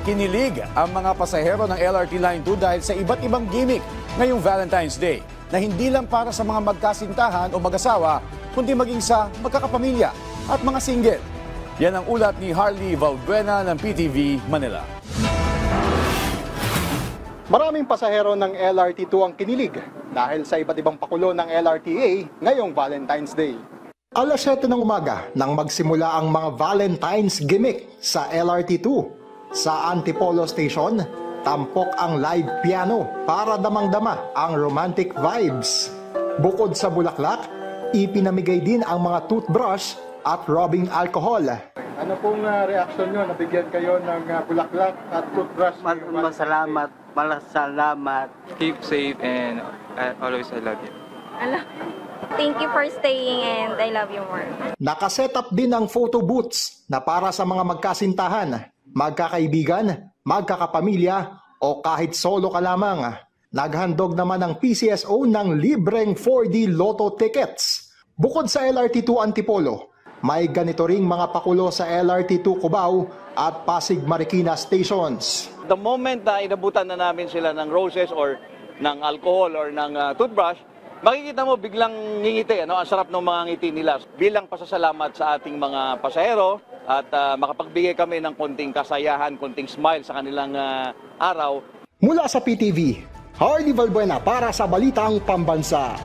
Kinilig ang mga pasahero ng LRT Line 2 dahil sa iba't ibang gimmick ngayong Valentine's Day na hindi lang para sa mga magkasintahan o mag-asawa, kundi maging sa magkakapamilya at mga single. Yan ang ulat ni Harley Valbuena ng PTV Manila. Maraming pasahero ng LRT2 ang kinilig dahil sa iba't ibang pakulo ng LRTA ngayong Valentine's Day. Alas 7 ng umaga nang magsimula ang mga Valentine's gimmick sa LRT2. Sa Antipolo Station, tampok ang live piano para damang-dama ang romantic vibes. Bukod sa bulaklak, ipinamigay din ang mga toothbrush at rubbing alcohol. Ano pong reaksyon nyo? Nabigyan kayo ng bulaklak at toothbrush? Salamat. Keep safe and always I love you. Thank you for staying and I love you more. Nakaset up din ang photo booths na para sa mga magkasintahan, magkakaibigan, magkakapamilya o kahit solo ka lamang. Naghandog naman ang PCSO ng libreng 4D Lotto tickets. Bukod sa LRT2 Antipolo, may ganito ring mga pakulo sa LRT2 Cubao at Pasig Marikina stations. The moment na inabutan na namin sila ng roses or ng alcohol or ng toothbrush, makikita mo biglang ngingiti, ang sarap ng mga ngiti nila. Bilang pasasalamat sa ating mga pasahero at makapagbigay kami ng konting kasayahan, konting smile sa kanilang araw. Mula sa PTV, Harley Valbuena para sa Balitang Pambansa.